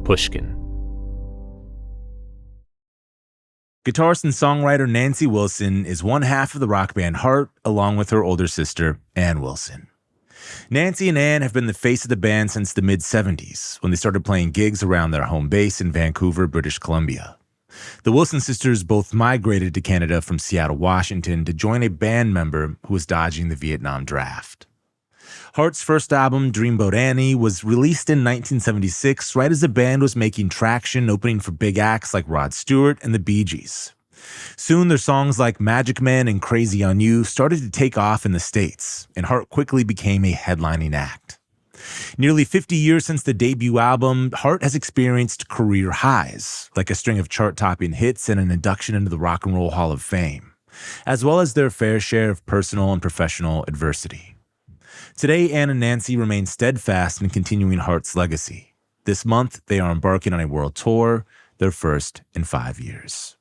Pushkin. Guitarist and songwriter Nancy Wilson is one half of the rock band Heart, along with her older sister, Ann Wilson. Nancy and Ann have been the face of the band since the mid-'70s, when they started playing gigs around their home base in Vancouver, British Columbia. The Wilson sisters both migrated to Canada from Seattle, Washington, to join a band member who was dodging the Vietnam draft. Heart's first album, Dreamboat Annie, was released in 1976, right as the band was making traction, opening for big acts like Rod Stewart and the Bee Gees. Soon, their songs like Magic Man and Crazy on You started to take off in the States, and Heart quickly became a headlining act. Nearly 50 years since the debut album, Heart has experienced career highs, like a string of chart-topping hits and an induction into the Rock and Roll Hall of Fame, as well as their fair share of personal and professional adversity. Today, Ann and Nancy remain steadfast in continuing Heart's legacy. This month, they are embarking on a world tour, their first in 5 years.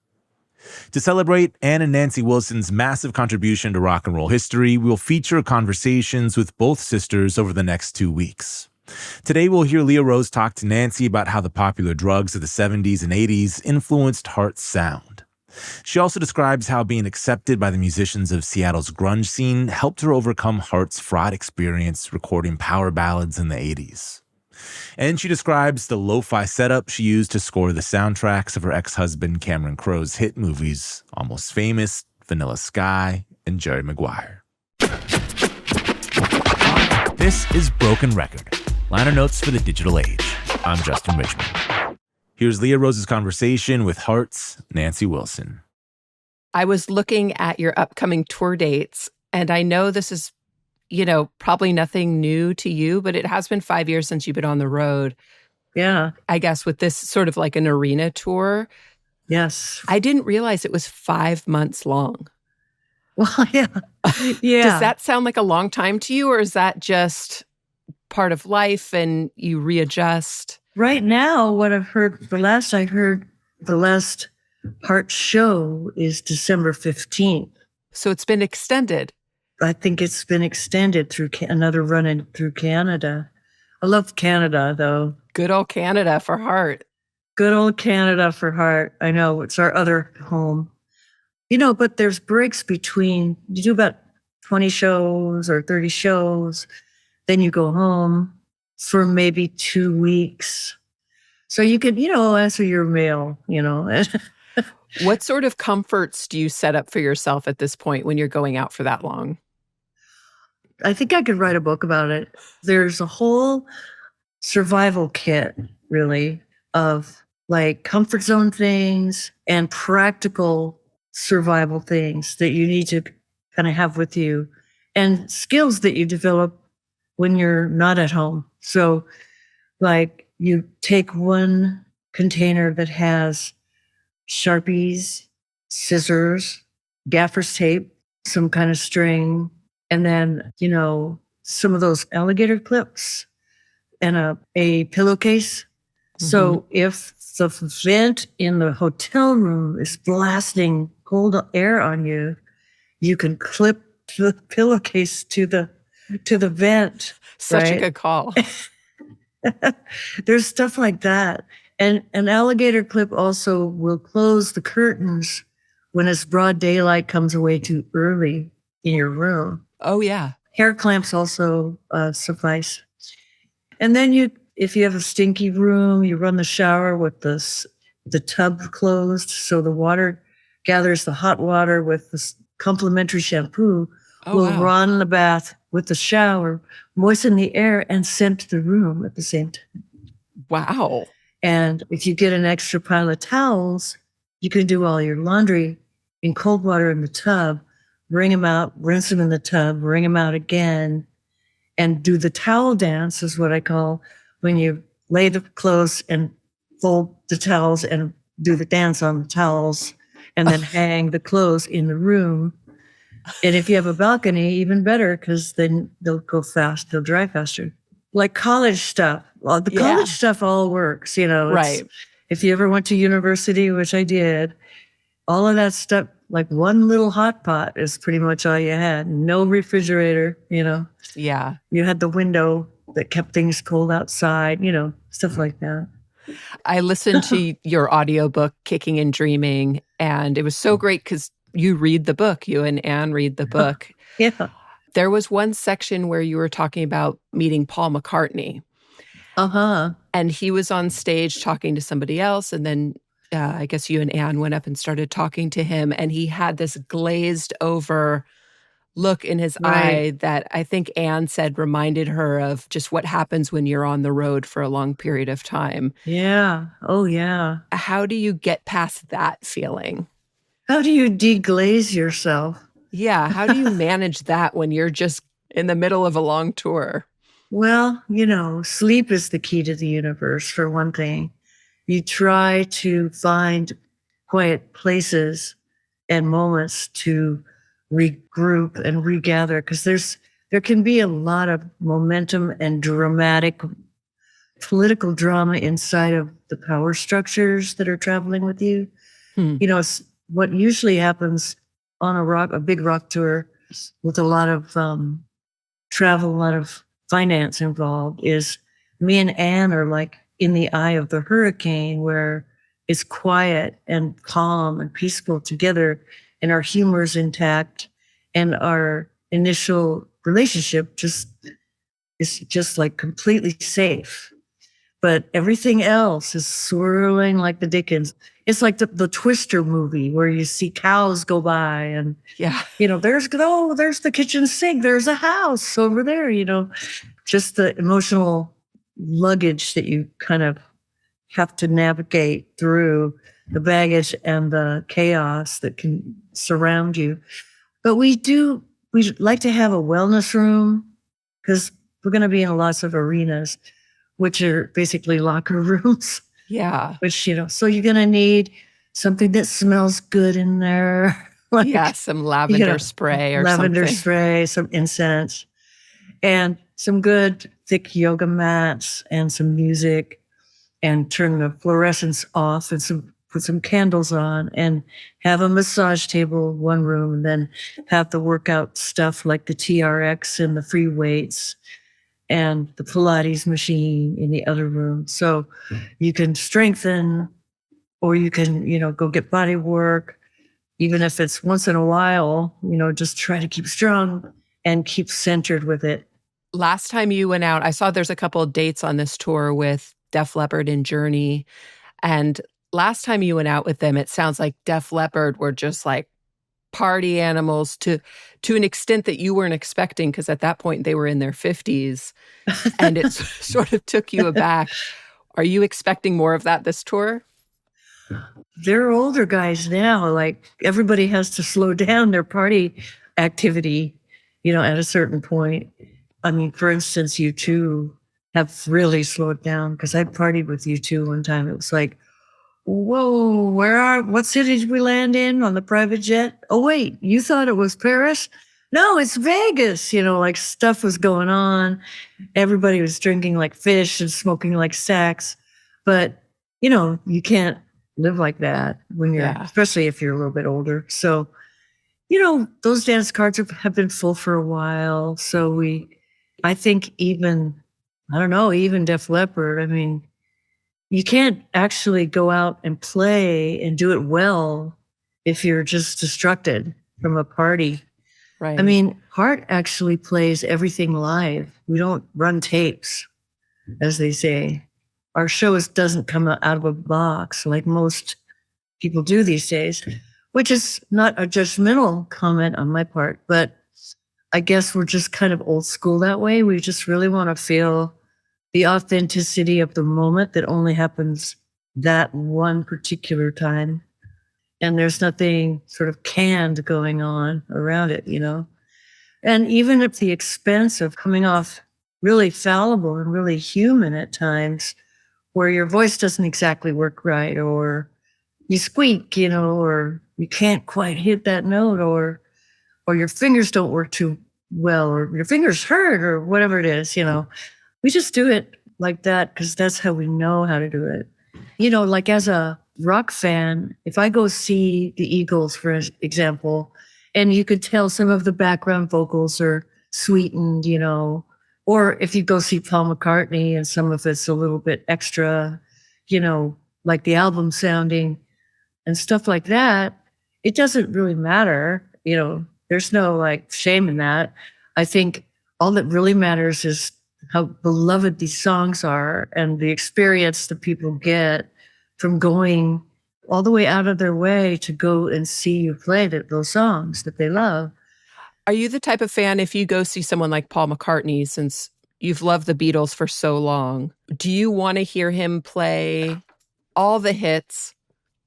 To celebrate Ann and Nancy Wilson's massive contribution to rock and roll history, we'll feature conversations with both sisters over the next 2 weeks. Today, we'll hear Leah Rose talk to Nancy about how the popular drugs of the 70s and 80s influenced Heart's sound. She also describes how being accepted by the musicians of Seattle's grunge scene helped her overcome Heart's fraught experience recording power ballads in the 80s. And she describes the lo-fi setup she used to score the soundtracks of her ex-husband Cameron Crowe's hit movies, Almost Famous, Vanilla Sky, and Jerry Maguire. This is Broken Record, liner notes for the digital age. I'm Justin Richmond. Here's Leah Rose's conversation with Heart's Nancy Wilson. I was looking at your upcoming tour dates, and I know this is, probably nothing new to you, but it has been 5 years since you've been on the road. Yeah. I guess with this sort of like an arena tour. Yes. I didn't realize it was 5 months long. Well, yeah. Yeah. Does that sound like a long time to you, or is that just part of life and you readjust? Right now, what I've heard, the last Heart show is December 15th. So it's been extended. I think it's been extended through another run through Canada. I love Canada, though. Good old Canada for Heart. Good old Canada for Heart. I know, it's our other home. But there's breaks between, you do about 20 shows or 30 shows, then you go home for maybe 2 weeks. So you could, answer your mail, What sort of comforts do you set up for yourself at this point when you're going out for that long? I think I could write a book about it. There's a whole survival kit, really, of like comfort zone things and practical survival things that you need to kind of have with you, and skills that you develop when you're not at home. So like you take one container that has Sharpies, scissors, gaffer's tape, some kind of string, and then, some of those alligator clips and a pillowcase. Mm-hmm. So if the vent in the hotel room is blasting cold air on you, you can clip the pillowcase to the vent. Such a good call. There's stuff like that. And an alligator clip also will close the curtains when it's broad daylight comes away too early in your room. Oh, yeah. Hair clamps also suffice. And then if you have a stinky room, you run the shower with the tub closed so the water gathers the hot water with the complimentary shampoo. Will run the bath with the shower, moisten the air, and scent the room at the same time. Wow. And if you get an extra pile of towels, you can do all your laundry in cold water in the tub, wring them out, rinse them in the tub, wring them out again, and do the towel dance is what I call when you lay the clothes and fold the towels and do the dance on the towels and then hang the clothes in the room. And if you have a balcony, even better, because then they'll go fast, they'll dry faster. Like college stuff. Well, the college stuff all works, Right. If you ever went to university, which I did, all of that stuff, like one little hot pot is pretty much all you had. No refrigerator, Yeah. You had the window that kept things cold outside, stuff like that. I listened to your audiobook, Kicking and Dreaming, and it was so great because you read the book, you and Anne read the book. Yeah. There was one section where you were talking about meeting Paul McCartney. Uh-huh. And he was on stage talking to somebody else. And then I guess you and Anne went up and started talking to him. And he had this glazed over look in his eye that I think Anne said reminded her of just what happens when you're on the road for a long period of time. Yeah. Oh, yeah. How do you get past that feeling? How do you deglaze yourself? Yeah. How do you manage that when you're just in the middle of a long tour? Well, sleep is the key to the universe, for one thing. You try to find quiet places and moments to regroup and regather, because there can be a lot of momentum and dramatic political drama inside of the power structures that are traveling with you. It's what usually happens on a big rock tour with a lot of travel, a lot of finance involved, is me and Anne are like in the eye of the hurricane, where it's quiet and calm and peaceful together, and our humor is intact, and our initial relationship is just like completely safe. But everything else is swirling like the Dickens. It's like the Twister movie where you see cows go by and, there's the kitchen sink. There's a house over there, just the emotional luggage that you kind of have to navigate through, the baggage and the chaos that can surround you. But we like to have a wellness room, because we're going to be in lots of arenas, which are basically locker rooms. Yeah. Which, so you're going to need something that smells good in there. Some lavender spray or lavender something. spray, some incense, and some good thick yoga mats and some music, and turn the fluorescents off and put some candles on, and have a massage table in one room, and then have the workout stuff like the TRX and the free weights and the Pilates machine in the other room. So you can strengthen, or you can, go get body work, even if it's once in a while, just try to keep strong and keep centered with it. Last time you went out, I saw there's a couple of dates on this tour with Def Leppard and Journey. And last time you went out with them, it sounds like Def Leppard were just like party animals to an extent that you weren't expecting, because at that point they were in their 50s, and it sort of took you aback. Are you expecting more of that this tour? They're older guys now. Like, everybody has to slow down their party activity, at a certain point. I mean, for instance, U2 have really slowed down, because I partied with U2 one time. It was like, whoa, what city did we land in on the private jet? Oh, wait, you thought it was Paris? No, it's Vegas. Like, stuff was going on. Everybody was drinking like fish and smoking like sacks. But, you can't live like that when especially if you're a little bit older. So, those dance cards have been full for a while. So I think even Def Leppard, I mean, you can't actually go out and play and do it well if you're just distracted from a party. Right. I mean, Heart actually plays everything live. We don't run tapes, as they say. Our show doesn't come out of a box like most people do these days, which is not a judgmental comment on my part, but I guess we're just kind of old school that way. We just really want to feel the authenticity of the moment that only happens that one particular time. And there's nothing sort of canned going on around it, And even at the expense of coming off really fallible and really human at times, where your voice doesn't exactly work right, or you squeak, or you can't quite hit that note, or your fingers don't work too well, or your fingers hurt, or whatever it is, We just do it like that because that's how we know how to do it. Like, as a rock fan, if I go see the Eagles, for example, and you could tell some of the background vocals are sweetened, or if you go see Paul McCartney and some of it's a little bit extra, like the album sounding and stuff like that, it doesn't really matter. There's no like shame in that. I think all that really matters is how beloved these songs are and the experience that people get from going all the way out of their way to go and see you play those songs that they love. Are you the type of fan, if you go see someone like Paul McCartney, since you've loved the Beatles for so long, do you want to hear him play all the hits,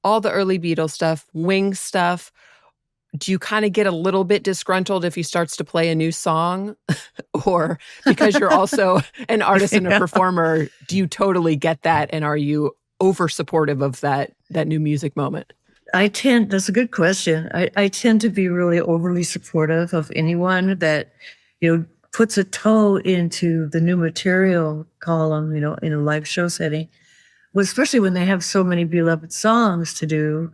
all the early Beatles stuff, Wings stuff? Do you kind of get a little bit disgruntled if he starts to play a new song? Or because you're also an artist and a performer, do you totally get that? And are you over supportive of that new music moment? That's a good question. I tend to be really overly supportive of anyone that, puts a toe into the new material column, in a live show setting, especially when they have so many beloved songs to do.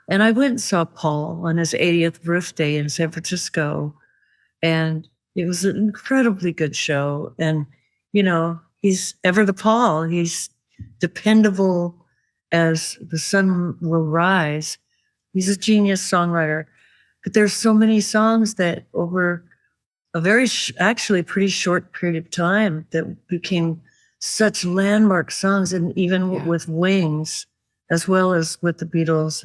And I went and saw Paul on his 80th birthday in San Francisco, and it was an incredibly good show. And, he's ever the Paul. He's dependable as the sun will rise. He's a genius songwriter. But there's so many songs that over a very, actually pretty short period of time that became such landmark songs, and even with Wings, as well as with the Beatles.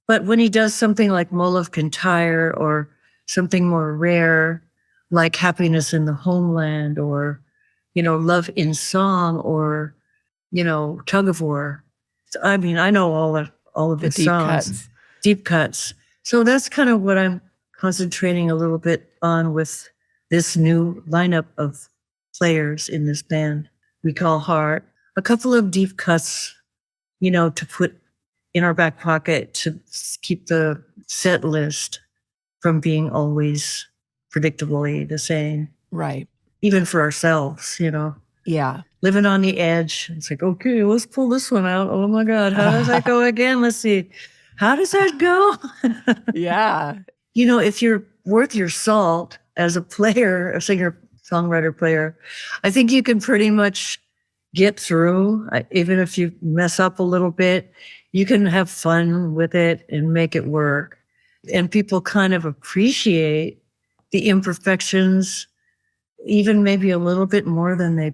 But when he does something like Moloch Can Tire, or something more rare, like Happiness in the Homeland, or, Love in Song, or, Tug of War. I mean, I know all of his songs. Deep cuts. So that's kind of what I'm concentrating a little bit on with this new lineup of players in this band we call Heart. A couple of deep cuts, to put in our back pocket to keep the set list from being always predictably the same. Right. Even for ourselves, Yeah. Living on the edge. It's like, okay, let's pull this one out. Oh my God, how does that go again? Let's see. How does that go? Yeah. If you're worth your salt as a player, a singer, songwriter, player, I think you can pretty much get through. Even if you mess up a little bit, you can have fun with it and make it work. And people kind of appreciate the imperfections, even maybe a little bit more than they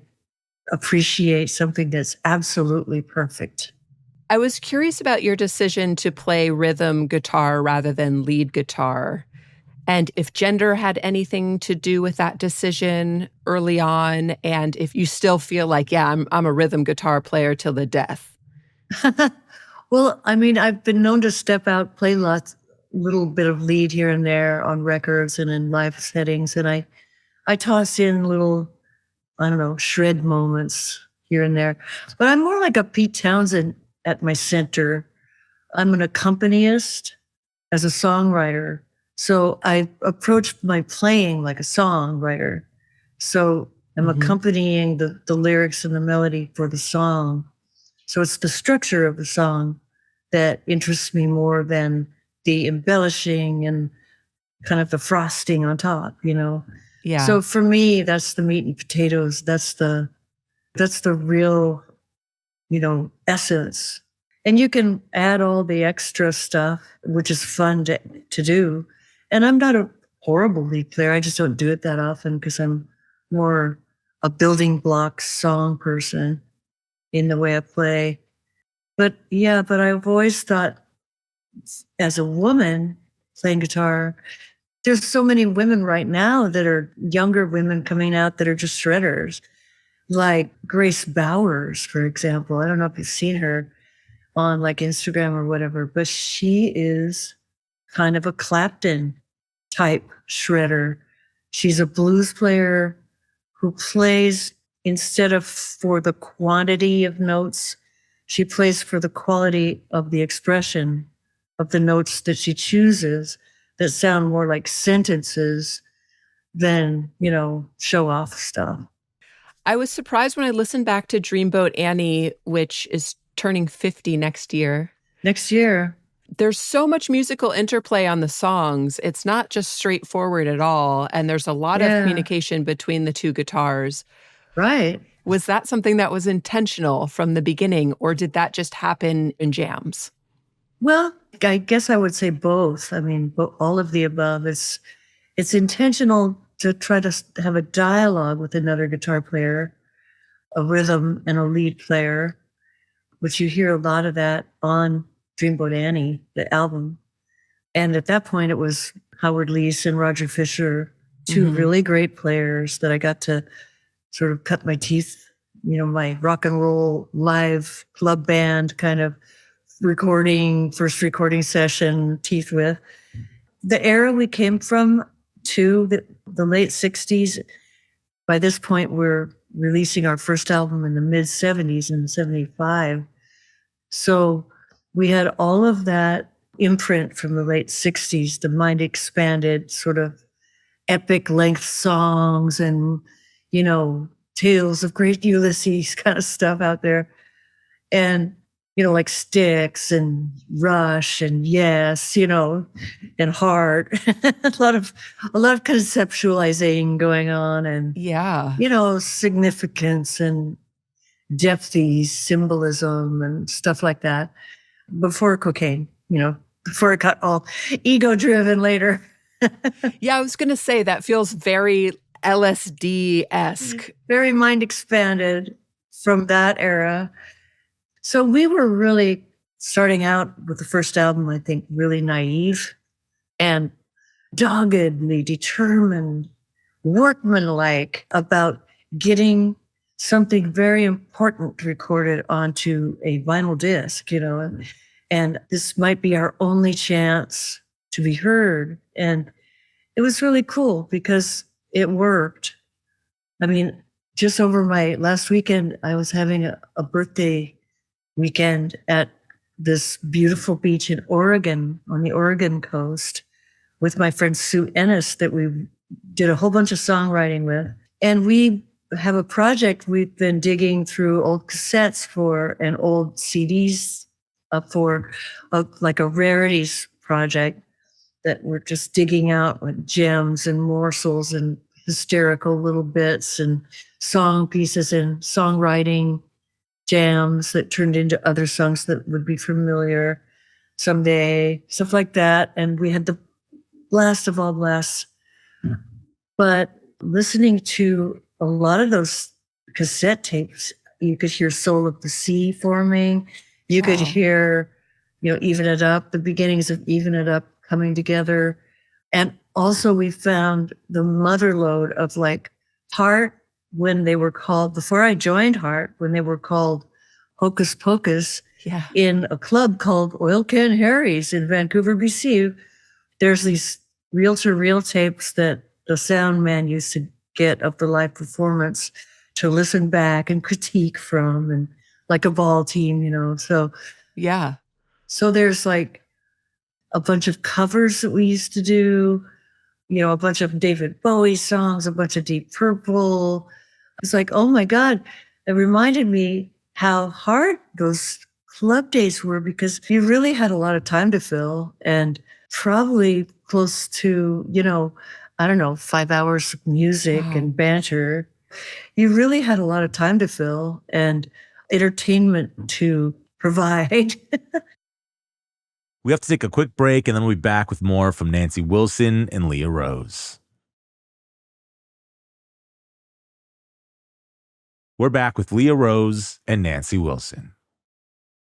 appreciate something that's absolutely perfect. I was curious about your decision to play rhythm guitar rather than lead guitar, and if gender had anything to do with that decision early on, and if you still feel like, I'm a rhythm guitar player till the death. Well, I mean, I've been known to step out, play little bit of lead here and there on records and in live settings, and I toss in little, I don't know, shred moments here and there. But I'm more like a Pete Townsend at my center. I'm an accompanist as a songwriter. So I approach my playing like a songwriter. So I'm accompanying the lyrics and the melody for the song. So it's the structure of the song that interests me more than the embellishing and kind of the frosting on top, Yeah. So for me, that's the meat and potatoes. That's the real, essence. And you can add all the extra stuff, which is fun to do. And I'm not a horrible lead player. I just don't do it that often because I'm more a building block song person in the way I play. But I've always thought, as a woman playing guitar, there's so many women right now that are younger women coming out that are just shredders, like Grace Bowers, for example. I don't know if you've seen her on like Instagram or whatever, but she is kind of a Clapton type shredder. She's a blues player who plays, instead of for the quantity of notes, she plays for the quality of the expression of the notes that she chooses, that sound more like sentences than, show off stuff. I was surprised when I listened back to Dreamboat Annie, which is turning 50 next year. Next year. There's so much musical interplay on the songs. It's not just straightforward at all. And there's a lot of communication between the two guitars. Right. Was that something that was intentional from the beginning, or did that just happen in jams? Well, I guess I would say both. I mean, all of the above. It's intentional to try to have a dialogue with another guitar player, a rhythm and a lead player, which you hear a lot of that on Dreamboat Annie, the album. And at that point, it was Howard Leese and Roger Fisher, two really great players that I got to sort of cut my teeth, my rock and roll live club band kind of first recording session teeth with. The era we came from, to the late 60s, by this point, we're releasing our first album in the mid 70s, in 75. So we had all of that imprint from the late 60s, the mind expanded sort of epic length songs and, tales of great Ulysses kind of stuff out there. And, like Styx and Rush and Yes, and Heart. a lot of conceptualizing going on, and Yeah. significance and depthy symbolism and stuff like that. Before cocaine, before it got all ego driven later. Yeah, I was going to say that feels very LSD-esque. Very mind expanded from that era. So we were really starting out with the first album, I think, really naive and doggedly determined, workmanlike about getting something very important recorded onto a vinyl disc, and this might be our only chance to be heard. And it was really cool because it worked. I mean, just over my last weekend, I was having a birthday weekend at this beautiful beach in Oregon, on the Oregon coast, with my friend Sue Ennis that we did a whole bunch of songwriting with. And we have a project we've been digging through old cassettes for and old CDs for like a rarities project that we're just digging out with gems and morsels and hysterical little bits and song pieces and songwriting jams that turned into other songs that would be familiar someday, stuff like that. And we had the blast of all blasts. But listening to a lot of those cassette tapes, you could hear Soul of the Sea forming. You could hear, Even It Up, the beginnings of Even It Up coming together. And also we found the mother lode of like Heart, when they were called, before I joined Heart, when they were called Hocus Pocus, in a club called Oil Can Harry's in Vancouver, BC. There's these reel-to-reel tapes that the sound man used to get of the live performance to listen back and critique from, and like a ball team, So Yeah. So there's like a bunch of covers that we used to do, a bunch of David Bowie songs, a bunch of Deep Purple. It's like, oh my God, it reminded me how hard those club days were, because you really had a lot of time to fill, and probably close to, 5 hours of music and banter. You really had a lot of time to fill and entertainment to provide. We have to take a quick break, and then we'll be back with more from Nancy Wilson and Leah Rose. We're back with Leah Rose and Nancy Wilson.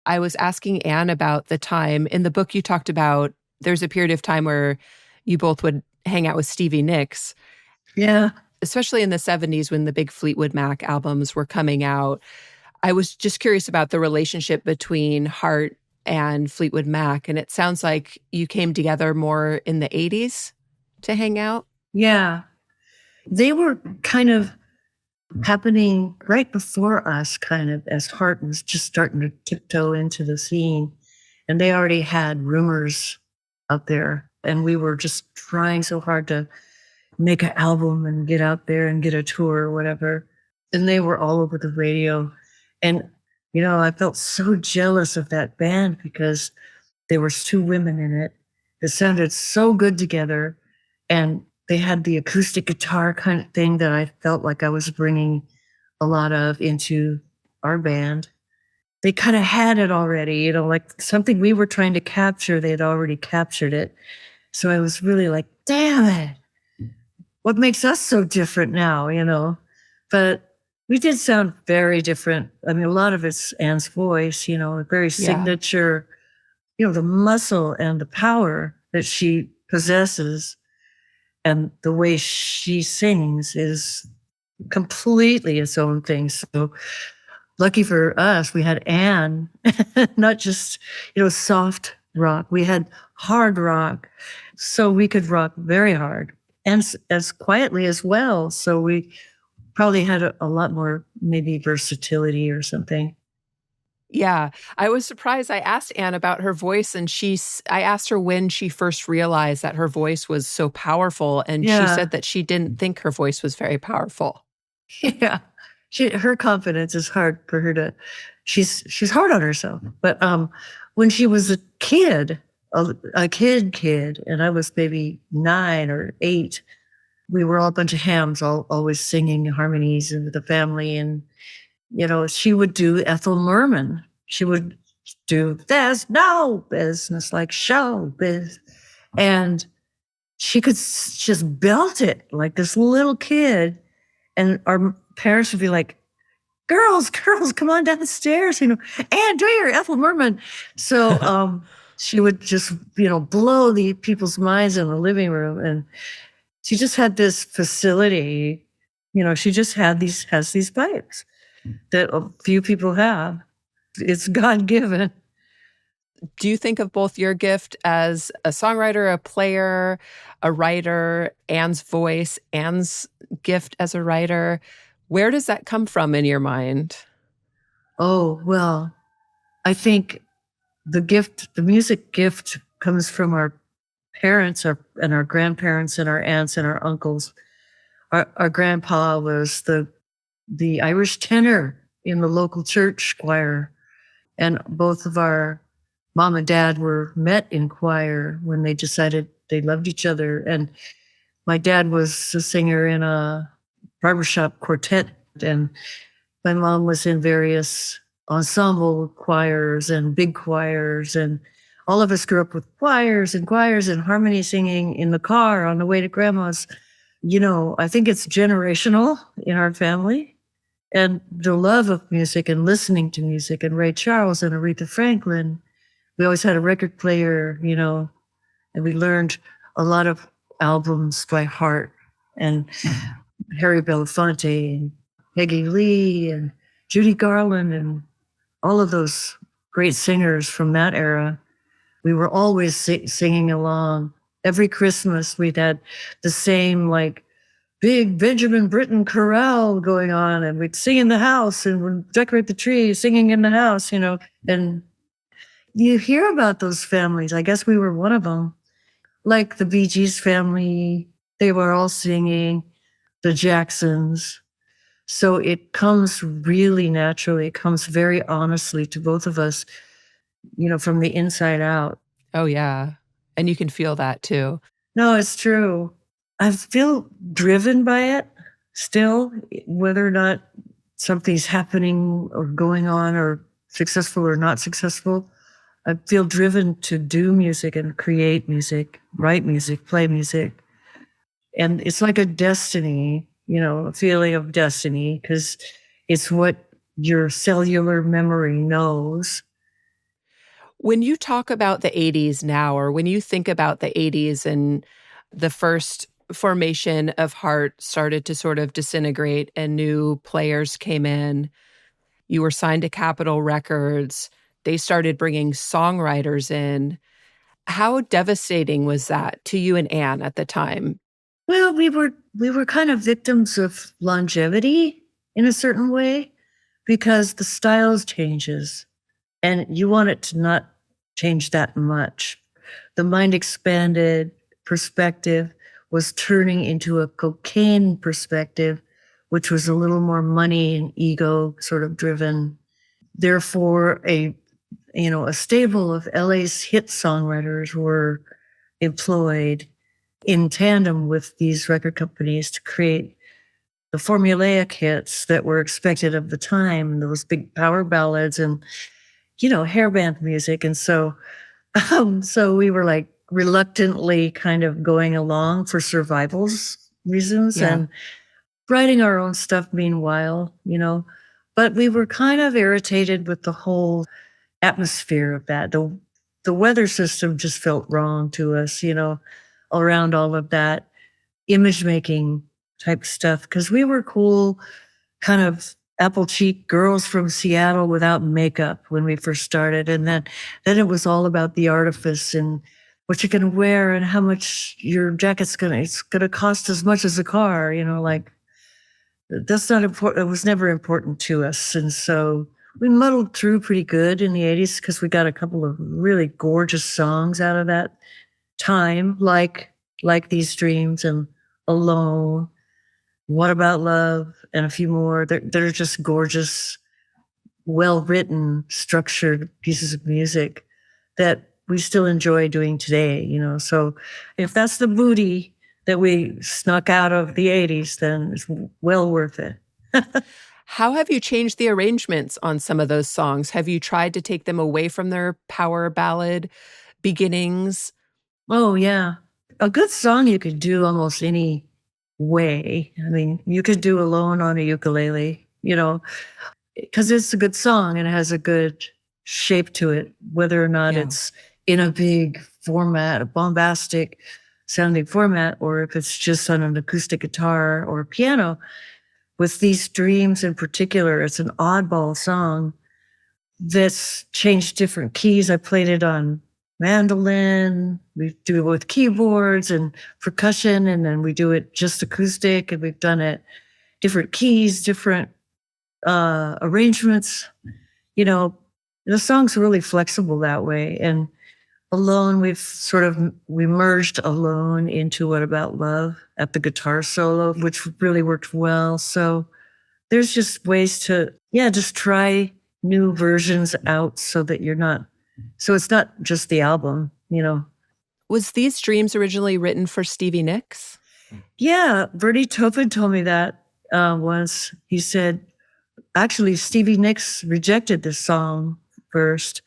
I was asking Anne about the time. In the book, you talked about there's a period of time where you both would hang out with Stevie Nicks. Yeah. Especially in the 70s when the big Fleetwood Mac albums were coming out. I was just curious about the relationship between Heart and Fleetwood Mac. And it sounds like you came together more in the 80s to hang out. Yeah. They were kind of happening right before us, kind of, as Heart was just starting to tiptoe into the scene. And they already had Rumors out there. And we were just trying so hard to make an album and get out there and get a tour or whatever. And they were all over the radio. And, I felt so jealous of that band because there was 2 women in it. It sounded so good together. And they had the acoustic guitar kind of thing that I felt like I was bringing a lot of into our band. They kind of had it already, like something we were trying to capture, they had already captured it. So I was really like, damn it. What makes us so different now? But we did sound very different. I mean, a lot of it's Anne's voice, very signature, the muscle and the power that she possesses and the way she sings is completely its own thing. So lucky for us, we had Anne, not just, soft rock. We had hard rock. So we could rock very hard and as quietly as well. So we probably had a lot more maybe versatility or something. Yeah, I was surprised. I asked Anne about her voice, and I asked her when she first realized that her voice was so powerful, and she said that she didn't think her voice was very powerful. Yeah, her confidence is hard for her to. She's hard on herself. But when she was a kid, a kid, and I was maybe 9 or 8, we were all a bunch of hams, always singing harmonies with the family, and she would do Ethel Merman. She would do "There's no business like show biz," and she could just belt it like this little kid. And our parents would be like, girls, come on down the stairs, and do your Ethel Merman. So she would just, blow the people's minds in the living room. And she just had this facility, she just has these pipes that a few people have. It's God-given. Do you think of both your gift as a songwriter, a player, a writer, Anne's voice, Anne's gift as a writer? Where does that come from in your mind? Oh, well, I think the music gift comes from our parents and our grandparents and our aunts and our uncles. Our grandpa was the Irish tenor in the local church choir. And both of our mom and dad were met in choir when they decided they loved each other. And my dad was a singer in a barbershop quartet, and my mom was in various ensemble choirs and big choirs. And all of us grew up with choirs and harmony singing in the car on the way to grandma's. I think it's generational in our family. And the love of music and listening to music, and Ray Charles and Aretha Franklin. We always had a record player, and we learned a lot of albums by heart. And Harry Belafonte and Peggy Lee and Judy Garland and all of those great singers from that era. We were always singing along. Every Christmas we'd had the same big Benjamin Britten chorale going on, and we'd sing in the house and we'd decorate the tree, singing in the house, and you hear about those families. I guess we were one of them. Like the Bee Gees family, they were all singing, the Jacksons. So it comes really naturally. It comes very honestly to both of us, from the inside out. Oh, yeah. And you can feel that too. No, it's true. I feel driven by it still, whether or not something's happening or going on or successful or not successful. I feel driven to do music and create music, write music, play music. And it's like a destiny, a feeling of destiny, because it's what your cellular memory knows. When you talk about the 80s now, or when you think about the 80s and the first formation of Heart started to sort of disintegrate and new players came in, you were signed to Capitol Records, they started bringing songwriters in. How devastating was that to you and Anne at the time? Well, we were kind of victims of longevity in a certain way, because the styles changes and you want it to not change that much. The mind expanded perspective was turning into a cocaine perspective, which was a little more money and ego sort of driven. Therefore, a stable of LA's hit songwriters were employed in tandem with these record companies to create the formulaic hits that were expected of the time, those big power ballads and, hairband music. And so, so we were like reluctantly kind of going along for survival's reasons Yeah. and writing our own stuff meanwhile. But we were kind of irritated with the whole atmosphere of that. The weather system just felt wrong to us, around all of that image making type stuff. Because we were cool, kind of apple cheek girls from Seattle without makeup when we first started. And then it was all about the artifice and what you're going to wear and how much your jacket's it's going to cost as much as a car, like that's not important. It was never important to us. And so we muddled through pretty good in the 80s because we got a couple of really gorgeous songs out of that time, like These Dreams and Alone, What About Love, and a few more. They're just gorgeous, well-written, structured pieces of music that we still enjoy doing today, So if that's the booty that we snuck out of the 80s, then it's well worth it. How have you changed the arrangements on some of those songs? Have you tried to take them away from their power ballad beginnings? Oh, yeah. A good song you could do almost any way. I mean, you could do Alone on a ukulele, because it's a good song and it has a good shape to it, whether or not it's in a big format, a bombastic sounding format, or if it's just on an acoustic guitar or a piano. With These Dreams in particular, it's an oddball song that's changed different keys. I played it on mandolin, we do it with keyboards and percussion, and then we do it just acoustic, and we've done it different keys, different arrangements. The song's really flexible that way. And Alone, we merged Alone into What About Love at the guitar solo, which really worked well. So there's just ways to, just try new versions out so it's not just the album, Was These Dreams originally written for Stevie Nicks? Yeah, Bertie Taupin told me that once. He said, actually, Stevie Nicks rejected this song first,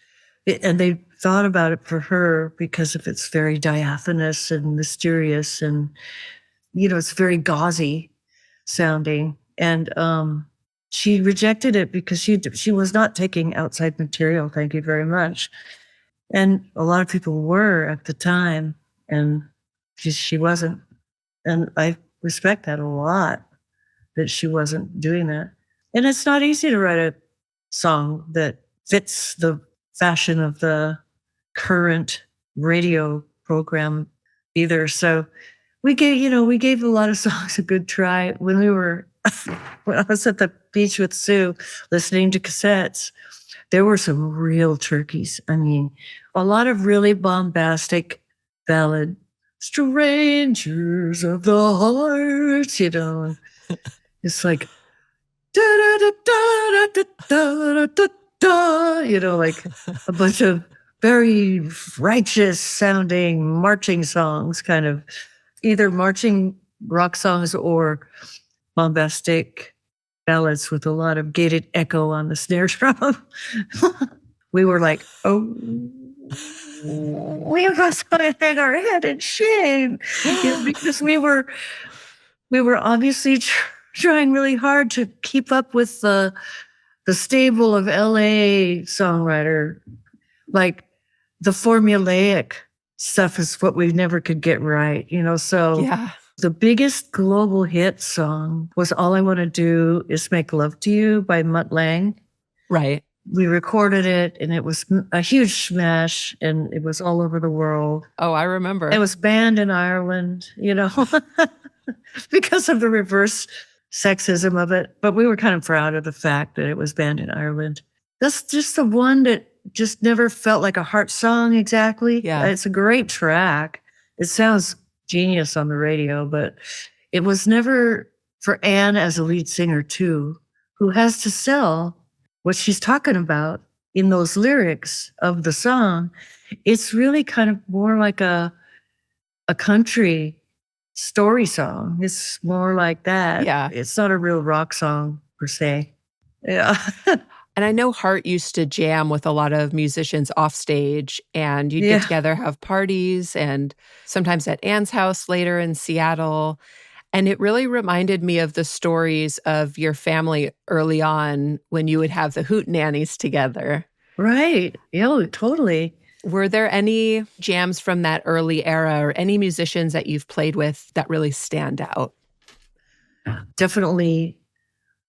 and they thought about it for her because of its very diaphanous and mysterious, and it's very gauzy sounding. And she rejected it because she was not taking outside material. Thank you very much. And a lot of people were at the time, and she wasn't. And I respect that a lot, that she wasn't doing that. And it's not easy to write a song that fits the fashion of the current radio program either. So we gave a lot of songs a good try. When I was at the beach with Sue listening to cassettes, there were some real turkeys. I mean, a lot of really bombastic ballad, strangers of the heart, It's like, da da da da da da da da, like a bunch of very righteous sounding marching songs, kind of either marching rock songs or bombastic ballads with a lot of gated echo on the snare drum. We were like, oh, we must hang our head in shame, because we were obviously trying really hard to keep up with the stable of LA songwriter. Like the formulaic stuff is what we never could get right, so Yeah. the biggest global hit song was All I Want to Do Is Make Love to You by Mutt Lange. Right. We recorded it, and it was a huge smash, and it was all over the world. Oh, I remember. It was banned in Ireland, because of the reverse sexism of it. But we were kind of proud of the fact that it was banned in Ireland. That's just the one that just never felt like a heart song exactly. Yeah. It's a great track. It sounds genius on the radio, but it was never for Anne as a lead singer too, who has to sell what she's talking about in those lyrics of the song. It's really kind of more like a country story song. It's more like that. Yeah. It's not a real rock song per se. Yeah. And I know Hart used to jam with a lot of musicians off stage, and you'd get Yeah. together, have parties, and sometimes at Anne's house later in Seattle. And it really reminded me of the stories of your family early on when you would have the hootenannies together. Right. Yeah, totally. Were there any jams from that early era or any musicians that you've played with that really stand out? Definitely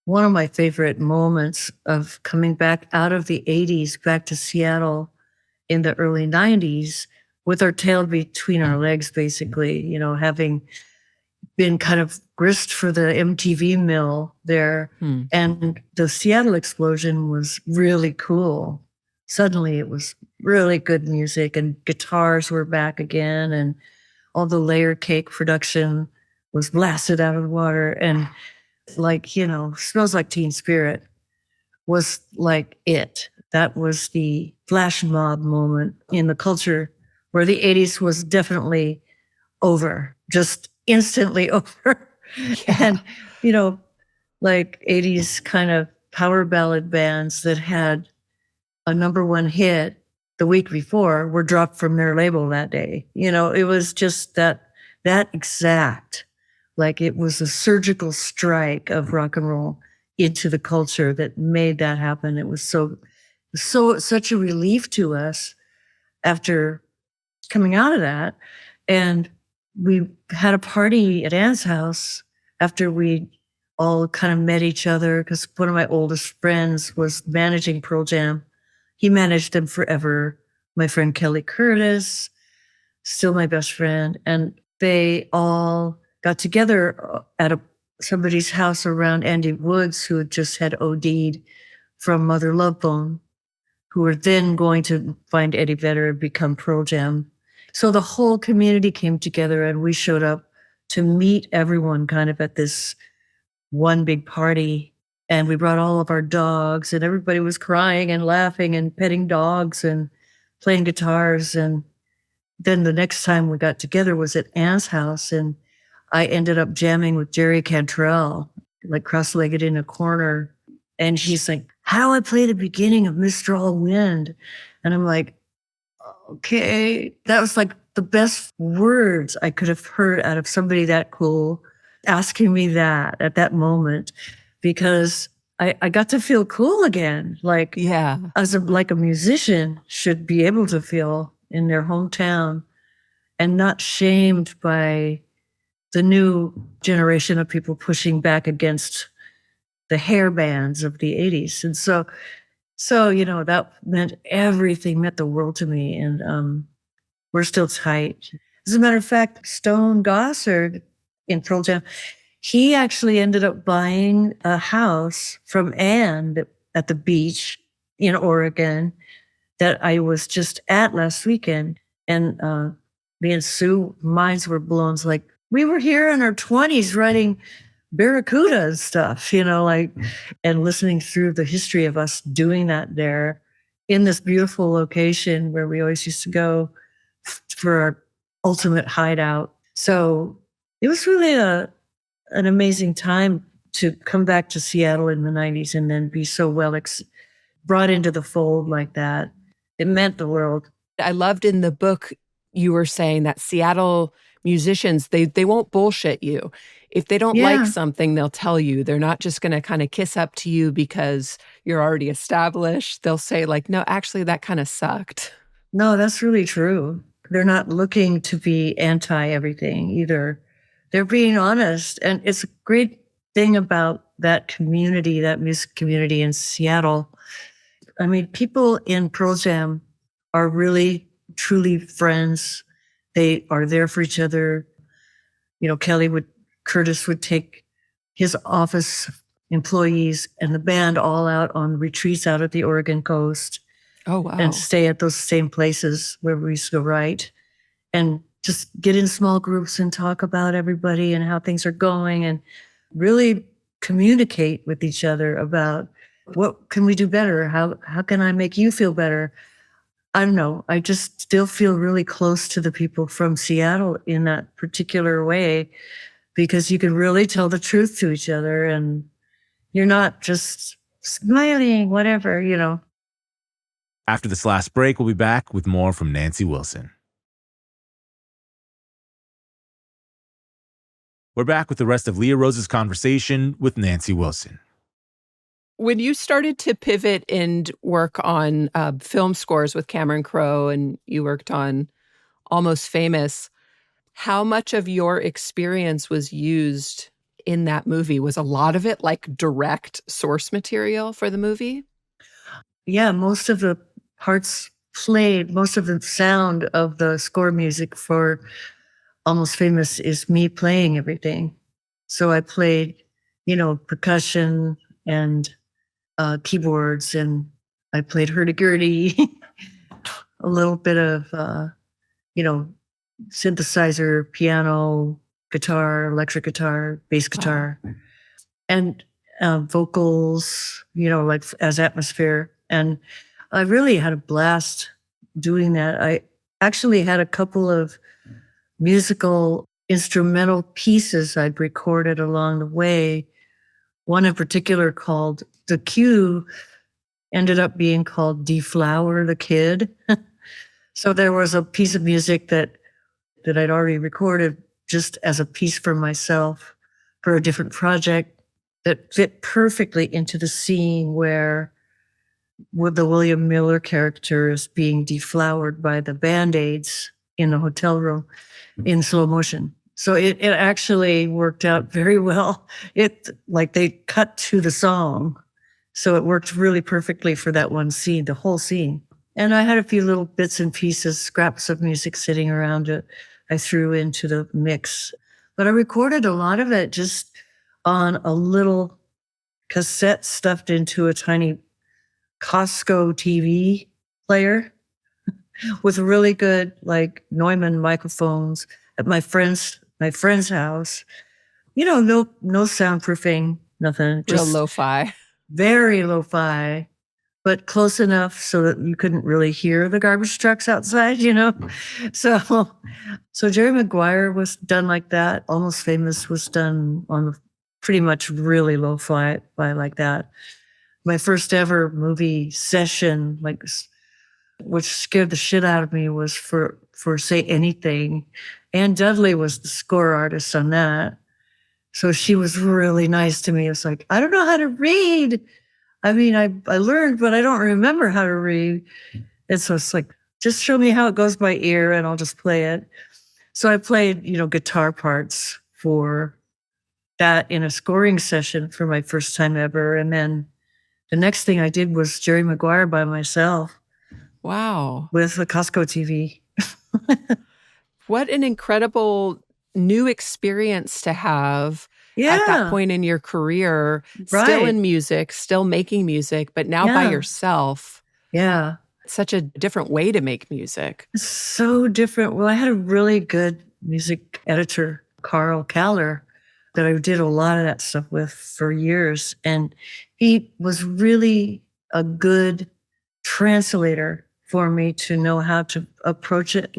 one of my favorite moments of coming back out of the 80s, back to Seattle in the early 90s, with our tail between our legs, basically, having been kind of grist for the MTV mill there. And the Seattle explosion was really cool. Suddenly it was really good music, and guitars were back again, and all the layer cake production was blasted out of the water. And Smells Like Teen Spirit was like it. That was the flash mob moment in the culture where the 80s was definitely over, just instantly over. Yeah. And, 80s kind of power ballad bands that had a number one hit the week before were dropped from their label that day. It was just that exact, like it was a surgical strike of rock and roll into the culture that made that happen. It was such a relief to us after coming out of that. And we had a party at Anne's house after we all kind of met each other, because one of my oldest friends was managing Pearl Jam. He managed them forever. My friend Kelly Curtis, still my best friend. And they all got together at somebody's house around Andy Woods, who had just had OD'd from Mother Love Bone, who were then going to find Eddie Vedder and become Pearl Jam. So the whole community came together, and we showed up to meet everyone kind of at this one big party. And we brought all of our dogs, and everybody was crying and laughing and petting dogs and playing guitars. And then the next time we got together was at Anne's house, and I ended up jamming with Jerry Cantrell, like cross-legged in a corner. And he's like, "How do I play the beginning of Mr. All Wind?" And I'm like, okay. That was like the best words I could have heard out of somebody that cool asking me that at that moment, because I got to feel cool again. Like, Yeah. like a musician should be able to feel in their hometown, and not shamed by the new generation of people pushing back against the hair bands of the 80s. And so that meant everything, meant the world to me. And we're still tight. As a matter of fact, Stone Gossard in Pearl Jam, he actually ended up buying a house from Anne at the beach in Oregon that I was just at last weekend. And me and Sue, minds were blown. It's like, we were here in our 20s writing Barracuda and stuff, and listening through the history of us doing that there in this beautiful location where we always used to go for our ultimate hideout. So it was really an amazing time to come back to Seattle in the 90s and then be so well brought into the fold like that. It meant the world. I loved in the book you were saying that Seattle musicians, they won't bullshit you. If they don't like something, they'll tell you. They're not just going to kind of kiss up to you because you're already established. They'll say like, no, actually that kind of sucked. No, that's really true. They're not looking to be anti everything either. They're being honest. And it's a great thing about that community, that music community in Seattle. I mean, people in Pearl Jam are really, truly friends. They are there for each other. Curtis would take his office employees and the band all out on retreats out at the Oregon coast. Oh, wow. And stay at those same places where we used to go write, and just get in small groups and talk about everybody and how things are going, and really communicate with each other about what can we do better? How can I make you feel better? I don't know. I just still feel really close to the people from Seattle in that particular way, because you can really tell the truth to each other and you're not just smiling, whatever, you know. After this last break, we'll be back with more from Nancy Wilson. We're back with the rest of Leah Rose's conversation with Nancy Wilson. When you started to pivot and work on film scores with Cameron Crowe, and you worked on Almost Famous, how much of your experience was used in that movie? Was a lot of it like direct source material for the movie? Yeah, most of the parts played, most of the sound of the score music for Almost Famous is me playing everything. So I played, percussion and keyboards, and I played hurdy-gurdy, a little bit of, synthesizer, piano, guitar, electric guitar, bass guitar, and vocals, like as atmosphere. And I really had a blast doing that. I actually had a couple of musical instrumental pieces I'd recorded along the way. One in particular called The Cue ended up being called Deflower the Kid. So there was a piece of music that I'd already recorded just as a piece for myself for a different project that fit perfectly into the scene where the William Miller character is being deflowered by the Band-Aids in the hotel room in slow motion. So it actually worked out very well. They cut to the song. So it worked really perfectly for that one scene, the whole scene. And I had a few little bits and pieces, scraps of music sitting around it I threw into the mix. But I recorded a lot of it just on a little cassette stuffed into a tiny Costco TV player with really good Neumann microphones at my friend's house. No soundproofing, nothing. Real Just lo-fi. very lo-fi, but close enough so that you couldn't really hear the garbage trucks outside, So Jerry Maguire was done like that. Almost Famous was done on pretty much really lo-fi like that. My first ever movie session, which scared the shit out of me, was for Say Anything. Ann Dudley was the score artist on that. So she was really nice to me. It's like, I don't know how to read. I mean, I learned, but I don't remember how to read. And so it's like, just show me how it goes by ear and I'll just play it. So I played, guitar parts for that in a scoring session for my first time ever. And then the next thing I did was Jerry Maguire by myself. Wow. With the Costco TV. What an incredible new experience to have at that point in your career, still in music, still making music, but now by yourself. Yeah. Such a different way to make music. So different. Well, I had a really good music editor, Carl Kaller, that I did a lot of that stuff with for years. And he was really a good translator for me to know how to approach it.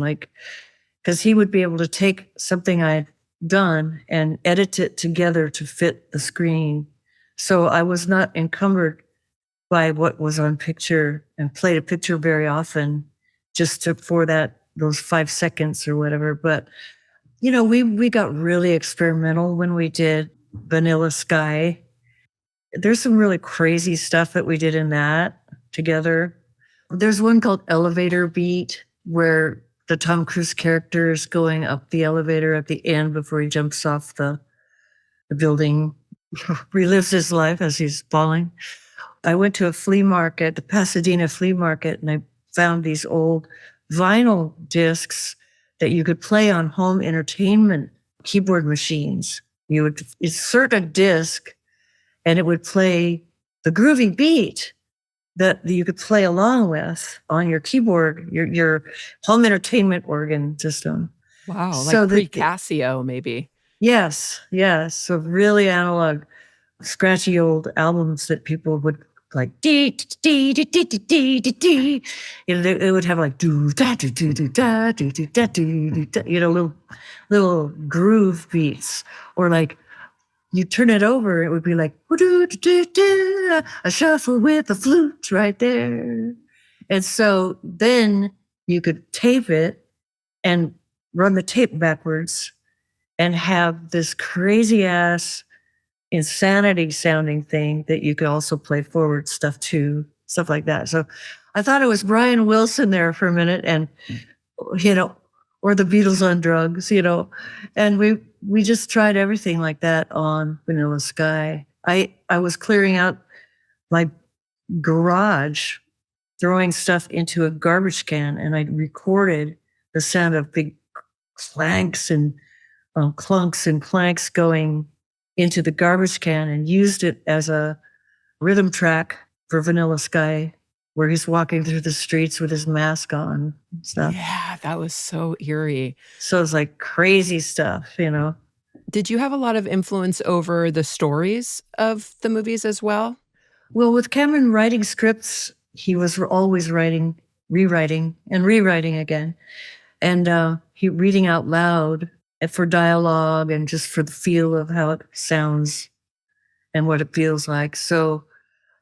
Because he would be able to take something I'd done and edit it together to fit the screen. So I was not encumbered by what was on picture and played a picture very often just for those 5 seconds or whatever. But, we got really experimental when we did Vanilla Sky. There's some really crazy stuff that we did in that together. There's one called Elevator Beat where the Tom Cruise character is going up the elevator at the end before he jumps off the building, relives his life as he's falling. I went to a flea market, the Pasadena flea market, and I found these old vinyl discs that you could play on home entertainment keyboard machines. You would insert a disc and it would play the groovy beat that you could play along with on your keyboard, your home entertainment organ system. Wow, so pre-Casio maybe. Yes. So really analog, scratchy old albums that people would like dee dee dee dee dee dee dee dee. It would have like do da do do do da do do da do do, little groove beats, or like you turn it over, it would be like a shuffle with the flute right there. And so then you could tape it and run the tape backwards and have this crazy ass insanity sounding thing that you could also play forward stuff to, stuff like that. So I thought it was Brian Wilson there for a minute, and or the Beatles on drugs, and we just tried everything like that on Vanilla Sky. I was clearing out my garage, throwing stuff into a garbage can, and I recorded the sound of big clanks and clunks and clanks going into the garbage can, and used it as a rhythm track for Vanilla Sky, where he's walking through the streets with his mask on and stuff. Yeah, that was so eerie. So it's like crazy stuff, Did you have a lot of influence over the stories of the movies as well? Well, with Cameron writing scripts, he was always writing, rewriting, and rewriting again. And he reading out loud for dialogue and just for the feel of how it sounds and what it feels like. So,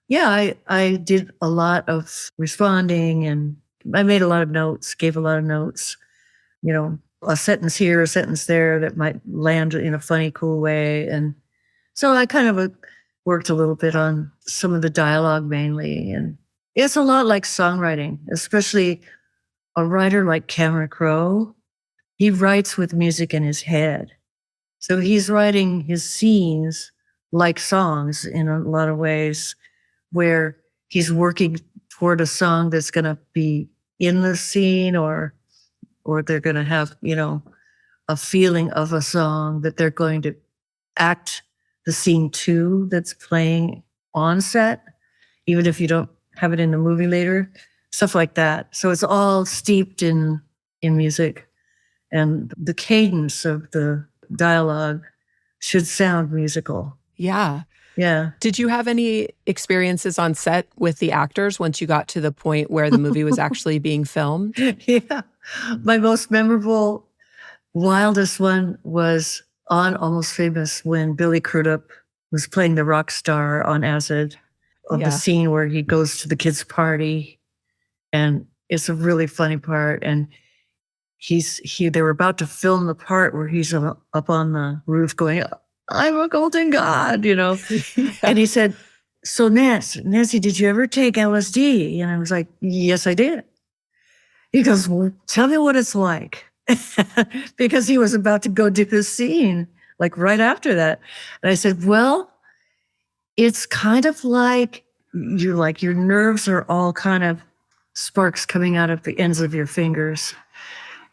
yeah, I did a lot of responding, and I made a lot of notes, gave a lot of notes, a sentence here, a sentence there that might land in a funny, cool way. And so I kind of worked a little bit on some of the dialogue mainly. And it's a lot like songwriting, especially a writer like Cameron Crowe. He writes with music in his head. So he's writing his scenes like songs in a lot of ways, where he's working toward a song that's going to be in the scene, or they're going to have, a feeling of a song that they're going to act the scene to, that's playing on set, even if you don't have it in the movie later, stuff like that. So it's all steeped in music. And the cadence of the dialogue should sound musical. Yeah. Yeah. Did you have any experiences on set with the actors once you got to the point where the movie was actually being filmed? Yeah. My most memorable, wildest one was on Almost Famous, when Billy Crudup was playing the rock star on acid, of the scene where he goes to the kids' party. And it's a really funny part. And they were about to film the part where he's up on the roof going, "I'm a golden god," Yeah. And he said, "So Nancy, did you ever take LSD?" And I was like, "Yes, I did." He goes, "Well, tell me what it's like." Because he was about to go do his scene, like right after that. And I said, "Well, it's kind of like your nerves are all kind of sparks coming out of the ends of your fingers.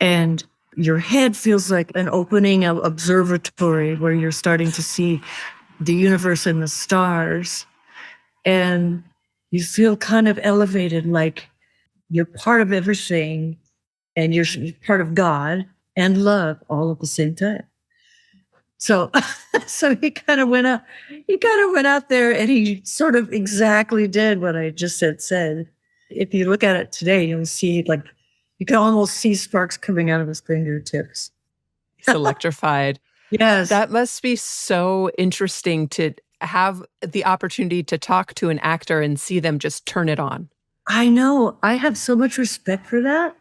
And your head feels like an opening of observatory where you're starting to see the universe and the stars. And you feel kind of elevated, like you're part of everything, and you're part of God and love all at the same time." So he kind of went out there, and he sort of exactly did what I just said. If you look at it today, you'll see, like, you can almost see sparks coming out of his fingertips. It's electrified. Yes. That must be so interesting to have the opportunity to talk to an actor and see them just turn it on. I know. I have so much respect for that.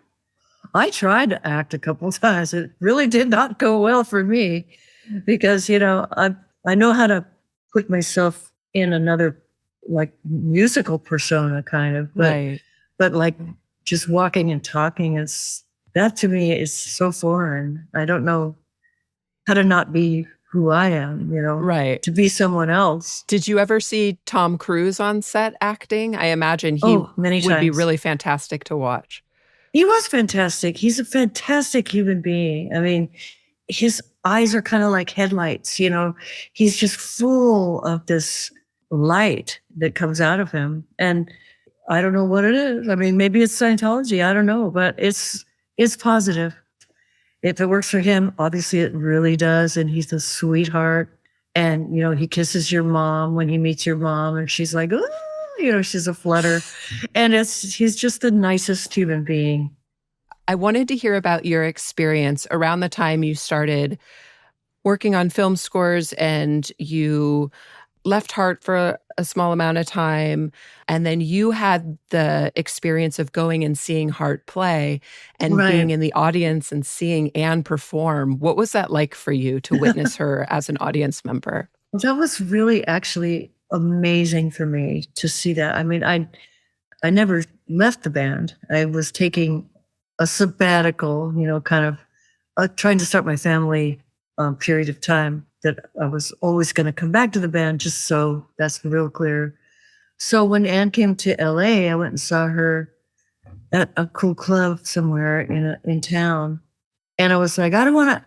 I tried to act a couple of times. It really did not go well for me because, I know how to put myself in another, like, musical persona kind of, but, Right. but like just walking and talking, that to me is so foreign. I don't know how to not be who I am, Right. to be someone else. Did you ever see Tom Cruise on set acting? I imagine he many would be times. really fantastic to watch. He was fantastic. He's a fantastic human being. I mean, his eyes are kind of like headlights, He's just full of this light that comes out of him. And I don't know what it is. I mean, maybe it's Scientology. I don't know, but it's positive. If it works for him, obviously it really does. And he's a sweetheart. And, he kisses your mom when he meets your mom, and she's like, "Ooh." she's a flutter. And he's just the nicest human being. I wanted to hear about your experience around the time you started working on film scores and you left Heart for a small amount of time. And then you had the experience of going and seeing Heart play and being in the audience and seeing Anne perform. What was that like for you to witness her as an audience member? That was really actually amazing for me to see that. I mean, I never left the band. I was taking a sabbatical, kind of trying to start my family period of time that I was always going to come back to the band, just so that's real clear. So when Anne came to LA, I went and saw her at a cool club somewhere in town. And I was like, I don't want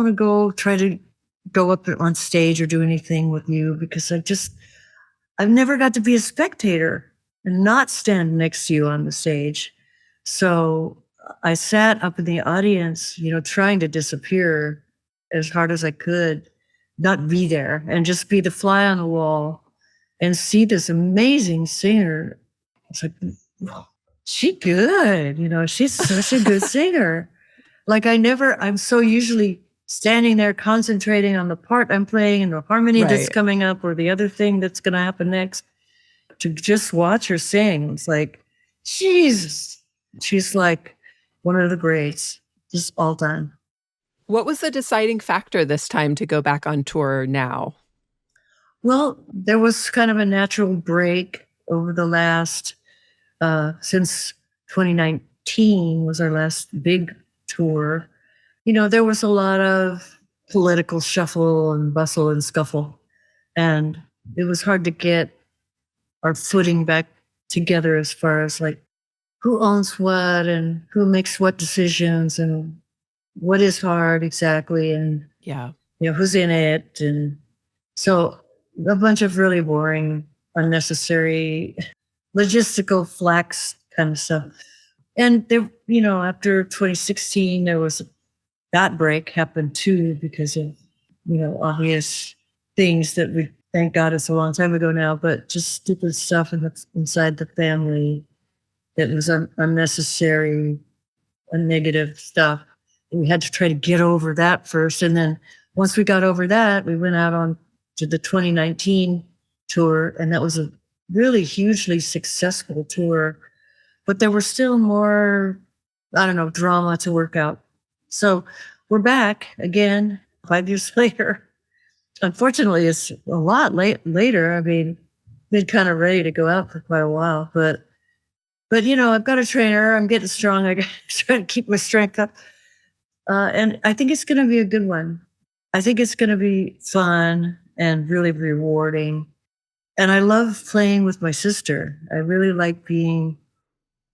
to go try to go up on stage or do anything with you because I've never got to be a spectator and not stand next to you on the stage. So I sat up in the audience, trying to disappear as hard as I could, not be there and just be the fly on the wall and see this amazing singer. It's like, she good, she's such a good singer. Like I'm so usually standing there concentrating on the part I'm playing and the harmony that's coming up or the other thing that's going to happen next, to just watch her sing. It's like, Jesus. She's like one of the greats, just all time. What was the deciding factor this time to go back on tour now? Well, there was kind of a natural break over the last, since 2019 was our last big tour. There was a lot of political shuffle and bustle and scuffle, and it was hard to get our footing back together as far as like who owns what and who makes what decisions and what is hard exactly and who's in it. And so a bunch of really boring, unnecessary, logistical flax kind of stuff. And there, after 2016, there was that break happened too because of, obvious things that we, thank God it's a long time ago now, but just stupid stuff inside the family that was unnecessary and negative stuff. And we had to try to get over that first. And then once we got over that, we went out on to the 2019 tour. And that was a really hugely successful tour. But there was still more, drama to work out. So we're back again 5 years later. Unfortunately, it's a lot later. I mean, been kind of ready to go out for quite a while. But I've got a trainer. I'm getting strong. I try to keep my strength up. And I think it's going to be a good one. I think it's going to be fun and really rewarding. And I love playing with my sister. I really like being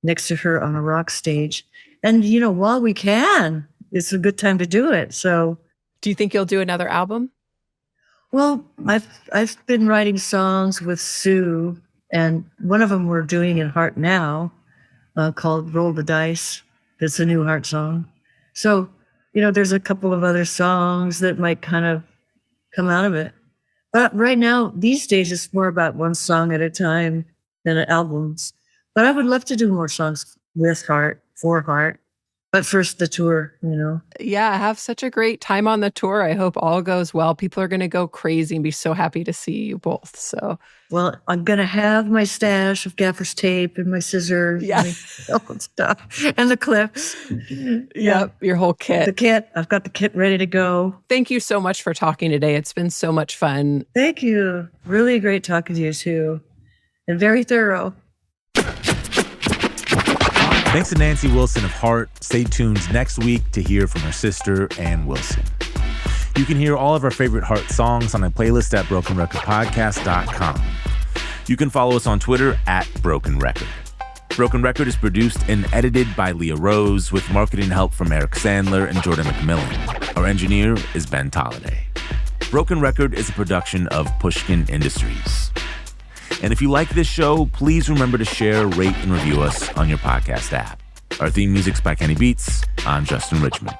next to her on a rock stage. And, while we can, it's a good time to do it. So do you think you'll do another album? Well, I've been writing songs with Sue, and one of them we're doing in Heart now, called Roll the Dice. That's a new Heart song. So, there's a couple of other songs that might kind of come out of it. But right now, these days, it's more about one song at a time than albums. But I would love to do more songs with Heart, for Heart. But first, the tour, Yeah, have such a great time on the tour. I hope all goes well. People are going to go crazy and be so happy to see you both. So, well, I'm going to have my stash of gaffer's tape and my scissors and stuff and the clips. Yep, your whole kit. The kit. I've got the kit ready to go. Thank you so much for talking today. It's been so much fun. Thank you. Really great talking to you, too. And very thorough. Thanks to Nancy Wilson of Heart. Stay tuned next week to hear from her sister, Anne Wilson. You can hear all of our favorite Heart songs on a playlist at brokenrecordpodcast.com. You can follow us on Twitter at Broken Record. Broken Record is produced and edited by Leah Rose with marketing help from Eric Sandler and Jordan McMillan. Our engineer is Ben Tolliday. Broken Record is a production of Pushkin Industries. And if you like this show, please remember to share, rate, and review us on your podcast app. Our theme music's by Kenny Beats. I'm Justin Richmond.